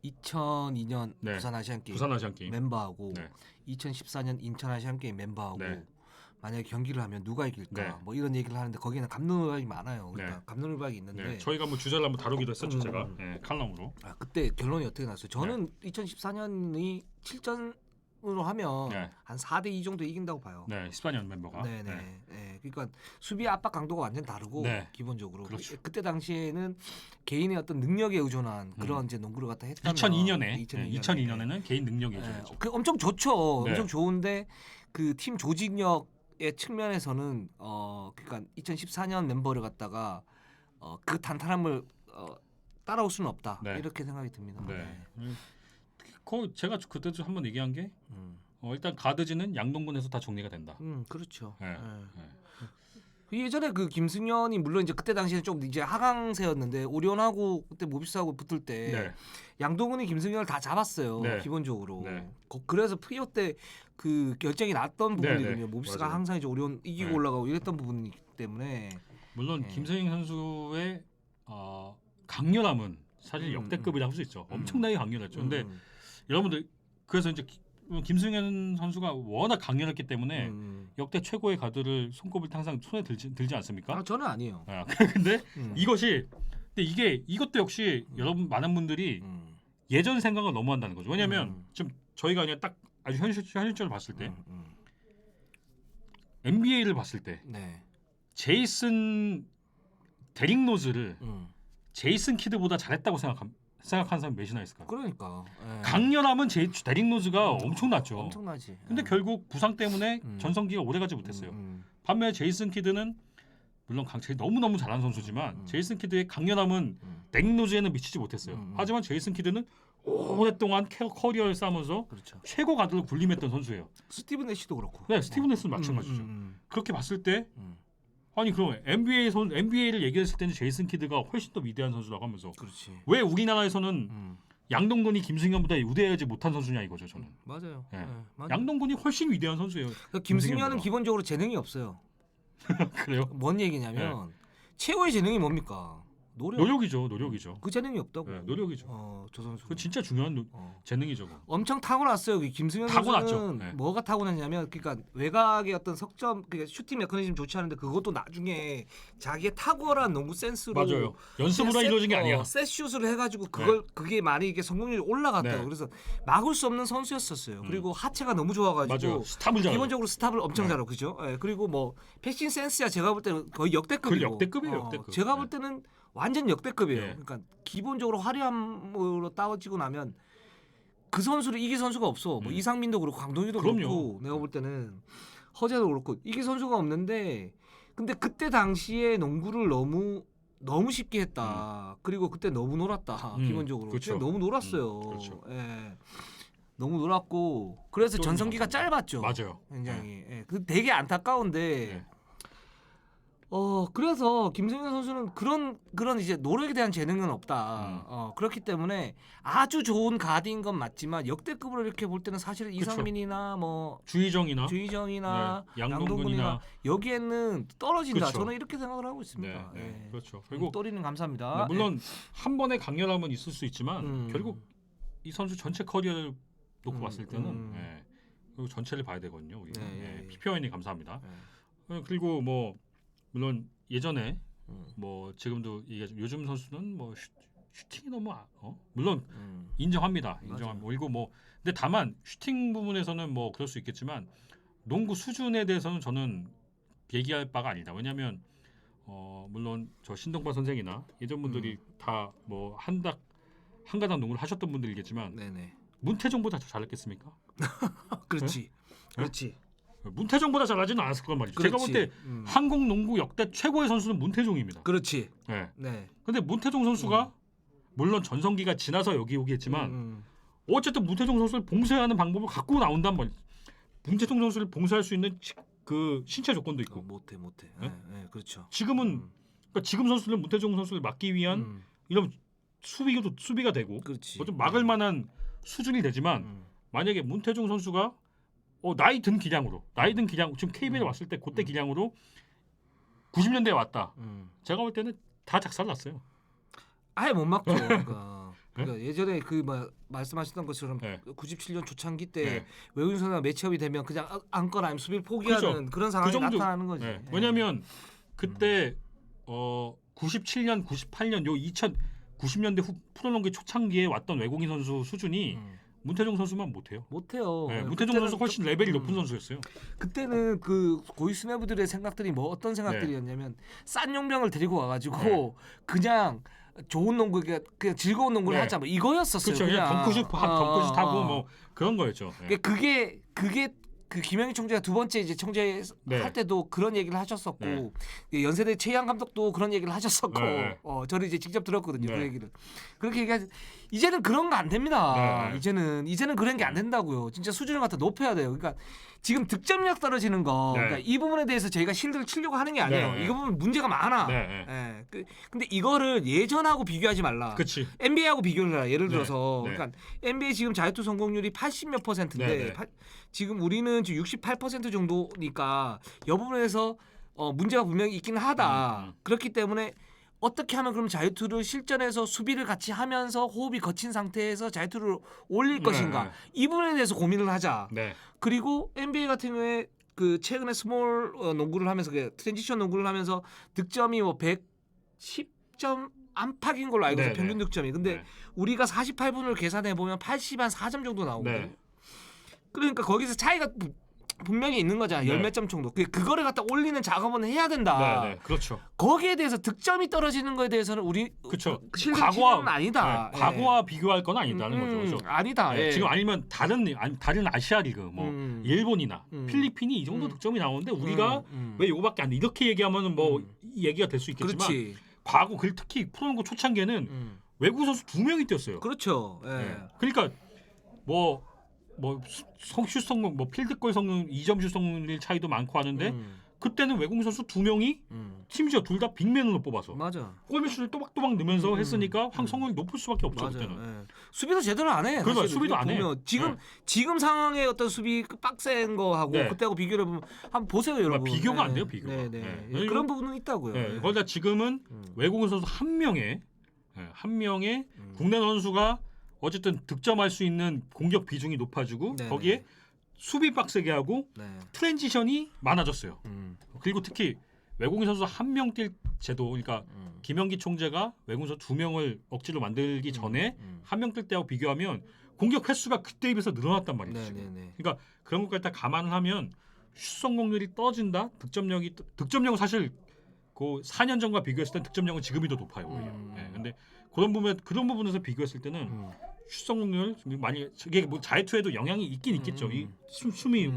2002년 네. 부산 아시안 게임 부산 아시안 게임 멤버하고 네. 2014년 인천 아시안 게임 멤버하고 네. 만약에 경기를 하면 누가 이길까 네. 뭐 이런 얘기를 하는데 거기는 감론을박이 많아요. 그러니까 네. 감론을박이 있는데 네. 저희가 뭐 주제를 한번 다루기도 했었죠. 제가 칼럼으로. 그때 결론이 어떻게 났어요? 저는 2014년이 7전으로 하면 네. 한 4대2 정도 이긴다고 봐요. 네, 14년 멤버가. 네네. 네. 그러니까 수비 압박 강도가 완전 다르고 네. 기본적으로 그렇죠. 그때 당시에는 개인의 어떤 능력에 의존한 그런 이제 농구를 갖다 했다면 2002년에는 개인 능력이 의존했죠. 그 엄청 좋죠. 네. 엄청 좋은데 그 팀 조직력의 측면에서는 그러니까 2014년 멤버를 갖다가 그 탄탄함을 따라올 수는 없다. 네. 이렇게 생각이 듭니다. 네. 제가 그때도 한번 얘기한 게 일단 가드진은 양동근에서 다 정리가 된다. 그렇죠. 네. 네. 예전에 그 김승현이 물론 이제 그때 당시에 좀 이제 하강세였는데 오리온하고 그때 모비스하고 붙을 때 네. 양동근이 김승현을 다 잡았어요. 네. 기본적으로. 네. 그래서 프리오 때 그 결정이 났던 부분이거든요. 네. 모비스가 맞아요. 항상 이제 오리온 이기고 네. 올라가고 이랬던 부분이기 때문에 물론 네. 김서영 선수의 강렬함은 사실 역대급이라고 할 수 있죠. 엄청나게 강렬했죠. 근데 여러분들 그래서 이제 김승현 선수가 워낙 강렬했기 때문에 역대 최고의 가드를 손꼽을 때 항상 손에 들지 않습니까? 저는 아니에요. 근데 이것도 역시 여러분 많은 분들이 예전 생각을 너무 한다는 거죠. 왜냐하면 지금 저희가 그냥 딱 아주 현실적으로 봤을 때 NBA를 봤을 때 네. 제이슨 데릭 노즈를 제이슨 키드보다 잘했다고 생각하는 사람 몇이나 있을까요? 그러니까 강렬함은 데릭 노즈가 엄청났죠. 엄청나지. 근데 결국 부상 때문에 전성기가 오래가지 못했어요. 반면에 제이슨 키드는 물론 너무너무 잘하는 선수지만 제이슨 키드의 강렬함은 데릭 노즈에는 미치지 못했어요. 하지만 제이슨 키드는 오랫동안 커리어를 쌓으면서 그렇죠. 최고 가드를 군림했던 선수예요. 스티븐 애쉬도 그렇고. 네, 스티븐 애쉬도 마찬가지죠. 그렇게 봤을 때 아니 그럼 NBA를 얘기했을 때는 제이슨 키드가 훨씬 더 위대한 선수라고 하면서 그렇지. 왜 우리나라에서는 양동근이 김승현보다 우대하지 못한 선수냐 이거죠 저는. 맞아요. 예. 네, 맞아요. 양동근이 훨씬 위대한 선수예요. 그러니까 김승현은 김승현보다. 기본적으로 재능이 없어요. 그래요? 뭔 얘기냐면 최고의 재능이 뭡니까? 노력이죠. 그 재능이 없다고. 네, 노력이죠. 저 선수. 그 진짜 중요한 재능이죠. 그거. 엄청 타고났어요. 김승현 타고났죠. 선수는 네. 뭐가 타고났냐면, 그러니까 외곽의 어떤 석점, 그러니까 슈팅 메커니즘 좋지 않은데 그것도 나중에 자기의 탁월한 농구 센스로 맞아요. 연습으로 이루어진 게 아니야. 셋 슛을 해가지고 그게 많이 이게 성공률이 올라갔다고. 네. 그래서 막을 수 없는 선수였었어요. 그리고 하체가 너무 좋아가지고 맞아요. 스탑을 잘하죠. 기본적으로 스탑을 엄청 네. 잘하고 그죠. 예, 그리고 뭐 패싱 센스야 제가 볼 때는 거의 역대급이고. 그 역대급이에요, 역대급. 제가 볼 네. 때는 완전 역대급이에요. 네. 그러니까 기본적으로 화려함으로 따지고 나면 그 선수를 이길 선수가 없어. 뭐 이상민도 그렇고 강동희도 그럼요. 그렇고 내가 볼 때는 허재도 그렇고 이길 선수가 없는데, 근데 그때 당시에 농구를 너무 쉽게 했다. 그리고 그때 너무 놀았다. 기본적으로 그렇죠. 그때 너무 놀았어요. 그렇죠. 예. 너무 놀았고 그래서 전성기가 짧았죠. 맞아요. 굉장히. 예. 그 되게 안타까운데. 네. 그래서 김승현 선수는 그런 이제 노력에 대한 재능은 없다. 그렇기 때문에 아주 좋은 가드인 건 맞지만 역대급으로 이렇게 볼 때는 사실은 그쵸. 이상민이나 뭐 주희정이나 주희정이나 네, 양동근이나 여기에는 떨어진다. 그쵸. 저는 이렇게 생각을 하고 있습니다. 네, 네. 예. 그렇죠. 그리고 또리는 감사합니다. 네, 물론 한 번의 강렬함은 있을 수 있지만 예. 결국 이 선수 전체 커리어를 놓고 봤을 때는 예. 그리고 전체를 봐야 되거든요. 우리가. 네, 예. PPON이 감사합니다. 예. 그리고 뭐 물론 예전에 음. 뭐 지금도 요즘 선수는 뭐 슈팅이 너무 물론 음. 인정합니다. 맞아요. 그리고 뭐 근데 다만 슈팅 부분에서는 뭐 그럴 수 있겠지만 농구 수준에 대해서는 저는 얘기할 바가 아니다. 왜냐하면 물론 저 신동바 선생이나 예전 분들이 다 뭐 한 가닥 농구를 하셨던 분들이겠지만 네네. 문태종보다 더 잘했겠습니까? 그렇지. 그렇지. 문태종보다 잘하지는 않았을 거란 말이죠. 제가 볼 때 한국 농구 역대 최고의 선수는 문태종입니다. 그렇지. 네. 네. 근데 문태종 선수가 물론 전성기가 지나서 여기 오겠지만 어쨌든 문태종 선수를 봉쇄하는 방법을 갖고 나온단 말이죠. 문태종 선수를 봉쇄할 수 있는 그 신체 조건도 있고. 못해. 네? 네, 그렇죠. 지금은 그러니까 지금 선수는 문태종 선수를 막기 위한 이런 수비가 되고 그렇지. 좀 막을 만한 수준이 되지만 만약에 문태종 선수가 나이 든 기량 지금 KBL에 왔을 때 그때 기량으로 90년대에 왔다. 제가 볼 때는 다 작살났어요. 아예 못 막죠. 그러니까 예전에 말씀하셨던 것처럼 네. 97년 초창기 때 네. 외국인 선수가 매치업이 되면 그냥 안거나 아니면 수비를 포기하는 그렇죠. 그런 상황이 그 정도- 나타나는 거지. 네. 왜냐하면 그때 97년, 98년 요 90년대 후 프로농구 초창기에 왔던 외국인 선수 수준이 문태종 선수만 못해요. 못해요. 네, 문태종 선수 훨씬 레벨이 높은 선수였어요. 그때는 그 고위 수뇌부들의 생각들이 뭐 어떤 생각들이었냐면 싼 용병을 데리고 와가지고 그냥 좋은 농구 그냥 즐거운 농구를 네. 하자 뭐 이거였었어요. 그렇죠. 그냥 덩크슛 하고 뭐 그런 거였죠. 네. 그게 그 김영희 총재가 두 번째 이제 총재 네. 할 때도 그런 얘기를 하셨었고 네. 연세대 최양 감독도 그런 얘기를 하셨었고 네. 저는 이제 직접 들었거든요. 네. 그 얘기를 그렇게 얘기하. 이제는 그런 거 안 됩니다. 네. 이제는 그런 게 안 된다고요. 진짜 수준을 갖다 높여야 돼요. 그러니까 지금 득점력 떨어지는 거 네. 그러니까 이 부분에 대해서 저희가 실드를 치려고 하는 게 아니에요. 네. 이거 보면 문제가 많아. 네. 예. 근데 이거를 예전하고 비교하지 말라. 그렇지. NBA하고 비교를 해라. 예를 네. 들어서 네. 그러니까 NBA 지금 자유투 성공률이 80몇 %인데 네. 지금 우리는 지금 68% 정도니까 이 부분에서 문제가 분명히 있긴 하다. 그렇기 때문에 어떻게 하면 그럼 자유투를 실전에서 수비를 같이 하면서 호흡이 거친 상태에서 자유투를 올릴 것인가 네. 이 부분에 대해서 고민을 하자. 네. 그리고 NBA 같은 경우에 그 최근에 스몰 농구를 하면서 트랜지션 농구를 하면서 득점이 뭐 110점 안팎인 걸로 알고 있어요. 네, 평균 네. 득점이. 근데 네. 우리가 48분을 계산해 보면 80한 4점 정도 나오거든요. 네. 그러니까 거기서 차이가 분명히 있는 거잖아. 네. 열 몇 점 정도. 그거를 갖다 올리는 작업은 해야 된다. 네. 그렇죠. 거기에 대해서 득점이 떨어지는 거에 대해서는 우리 그렇죠. 과거는 아니다. 네. 과거와 비교할 건 아니다는 거죠. 그렇죠? 아니다. 네. 예. 지금 아니면 다른 아시아 리그 뭐 일본이나 필리핀이 이 정도 득점이 나오는데 우리가 왜 이거밖에 안 돼? 이렇게 얘기하면은 뭐 이 얘기가 될 수 있겠지만 그렇지. 과거 특히 프로농구 초창기에는 외국 선수 2명이 뛰었어요. 그렇죠. 예. 네. 그러니까 슛 성공, 필드골 성공, 2점 슛 성공률 차이도 많고 하는데 그때는 외국인 선수 2명이 심지어 둘 다 빅맨으로 뽑아서 맞아. 골밑슛을 또박또박 넣으면서 했으니까 성공률이 높을 수밖에 없죠. 맞아요. 그때는. 예. 수비도 제대로 안 해. 그러니까 사실 수비도 안 해. 보면 지금 네. 지금 상황의 어떤 수비 그 빡센 거 하고 네. 그때하고 비교를 해보면 한번 보세요, 여러분. 비교가 안 네. 돼요, 비교가. 네, 네. 네. 예, 그런 부분은 있다고요. 네. 예. 거기다 지금은 외국인 선수 한 명의 국내 선수가 어쨌든 득점할 수 있는 공격 비중이 높아지고 네네. 거기에 수비 빡세게 하고 네. 트랜지션이 많아졌어요. 음. 그리고 특히 외국인 선수 한 명 뛸 제도, 그러니까 김영기 총재가 외국인 선수 2명을 억지로 만들기 전에 한 명 뛸 때하고 비교하면 공격 횟수가 그때에 비해서 늘어났단 말이죠. 네, 지금. 네, 네. 그러니까 그런 것까지 다 감안을 하면 슛 성공률이 떨어진다. 득점력은 사실 그 4년 전과 비교했을 때 득점력은 지금이 더 높아요. 오히려. 네, 근데 그런 부분에서 비교했을 때는 슛 성공률 많이 이게 뭐 자유투에도 영향이 있긴 있겠죠. 이 숨이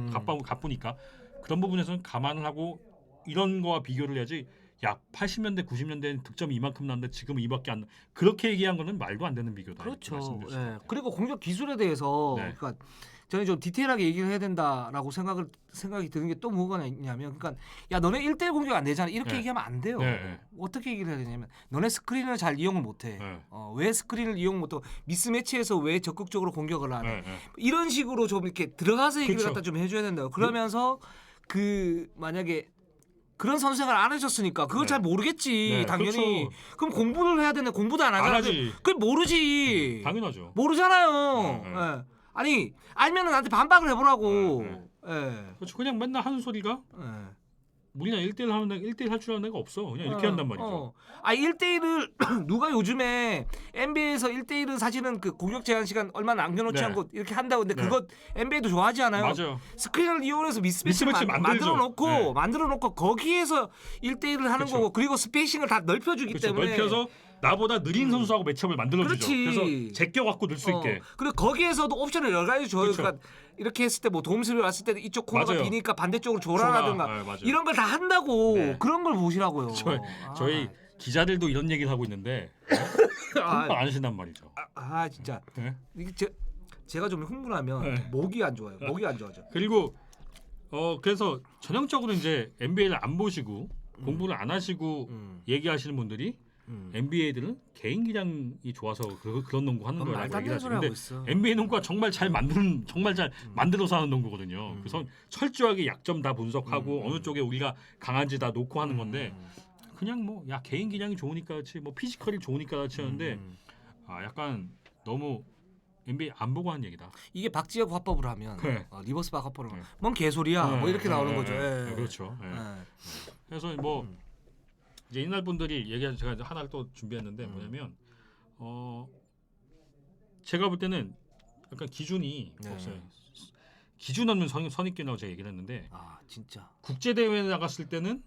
가쁘니까 그런 부분에서는 감안을 하고 이런 거와 비교를 해야지. 야 80년대 90년대는 득점이 이만큼 나는데 지금은 이밖에 안 나. 그렇게 얘기한 거는 말도 안 되는 비교다. 그렇죠. 말씀드릴 수 예. 있어요. 그리고 공격 기술에 대해서 네. 그러니까 저는 좀 디테일하게 얘기를 해야 된다라고 생각이 드는 게 또 뭐가 있냐면, 그러니까 야 너네 1대1 공격 안 되잖아 이렇게 네. 얘기하면 안 돼요. 네, 네. 어떻게 얘기를 해야 되냐면 너네 스크린을 잘 이용을 못해. 네. 왜 스크린을 이용 못하고 미스매치에서 왜 적극적으로 공격을 안 해? 네, 네. 이런 식으로 좀 이렇게 들어가서 얘기를 그쵸. 갖다 좀 해줘야 된다고. 그러면서 그 만약에 그런 선수 생활 안 하셨으니까 그걸 네. 잘 모르겠지. 네, 당연히. 그렇죠. 그럼 공부를 해야 되는데 공부도 안 하잖아. 하지. 그걸 모르지. 당연하죠. 모르잖아요. 네, 네. 예. 아니 알면은 나한테 반박을 해보라고. 네, 예. 그렇죠. 그냥 맨날 하는 소리가 예. 우리나 1대1 하는 애 1대1 할 줄 아는 애가 없어. 그냥 이렇게 한단 말이죠. 아 1대1을 누가 요즘에 NBA에서 1대1은 사실은 그 공격 제한 시간 얼마 남겨놓지 네. 않고 이렇게 한다고. 근데 네. 그거 NBA도 좋아하지 않아요? 맞아요. 스크린을 이용해서 미스매치 미스매치 만들죠. 만들어 놓고 거기에서 1대1을 하는 그쵸. 거고, 그리고 스페이싱을 다 넓혀주기 그렇죠. 때문에 넓혀서 나보다 느린 선수하고 매치업을 만들어주죠. 그렇지. 그래서 제껴 갖고 넣을 수 있게. 그리고 거기에서도 옵션을 여러 가지 줘요. 그쵸. 그러니까 이렇게 했을 때 뭐 도움수비 왔을 때 이쪽 코너가 맞아요. 비니까 반대쪽으로 줘라라든가 네, 맞아요. 이런 걸 다 한다고. 네. 그런 걸 보시라고요. 저희 기자들도 이런 얘기를 하고 있는데 공부 안 하신단 말이죠. 진짜 네? 이게 제가 좀 흥분하면 네. 목이 안 좋아요. 목이 안 좋아져. 그리고 그래서 전형적으로 이제 NBA를 안 보시고 공부를 안 하시고 얘기하시는 분들이 NBA들은 개인 기량이 좋아서 그런 농구 하는 거라고 말도 안 얘기를 되는 소리 하고 하시는데 있어. NBA 농구가 정말 잘 만들어서 하는 농구거든요. 그래서 철저하게 약점 다 분석하고 어느 쪽에 우리가 강한지 다 놓고 하는 건데 그냥 뭐 야 개인 기량이 좋으니까 그렇지 뭐 피지컬이 좋으니까 그렇지 하는데 약간 너무 NBA 안 보고 하는 얘기다. 이게 박지혁 화법으로 하면 네. 리버스 박 화법으로 하면 뭔 개소리야 뭐 이렇게 나오는 거죠. 예. 그렇죠. 예. 예. 그래서 뭐 이제 옛날 분들이 얘기한 제가 이제 하나를 또 준비했는데 뭐냐면 제가 볼 때는 약간 기준이 네. 없어요. 기준 없는 선입견이라고 제가 얘기를 했는데 진짜. 국제 대회에 나갔을 때는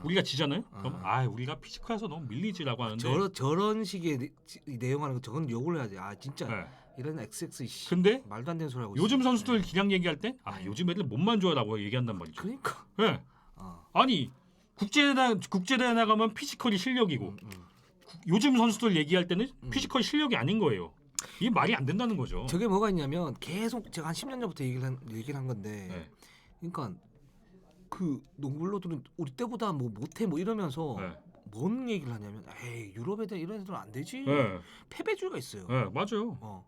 우리가 지잖아요. 그럼 우리가 피지컬에서 너무 밀리지라고 하는데 저런 식의 내용하는 거 저건 욕을 해야지. 진짜 네. 이런 XX 씨. 근데 말도 안 되는 소리 하고 요즘 있어. 선수들 기량 얘기할 때 요즘 애들 몸만 좋아라고 얘기한단 말이죠. 그러니까. 네. 아니 국제대회 나가면 피지컬이 실력이고 요즘 선수들 얘기할 때는 피지컬 실력이 아닌 거예요. 이게 말이 안 된다는 거죠. 저게 뭐가 있냐면 계속 제가 한 10년 전부터 얘기를 한 건데, 네. 그러니까 그 농구블러들은 우리 때보다 뭐 못해 뭐 이러면서 네. 뭔 얘기를 하냐면, 에이 유럽 애들 이런 애들은 안 되지. 네. 패배주의가 있어요. 네, 맞아요.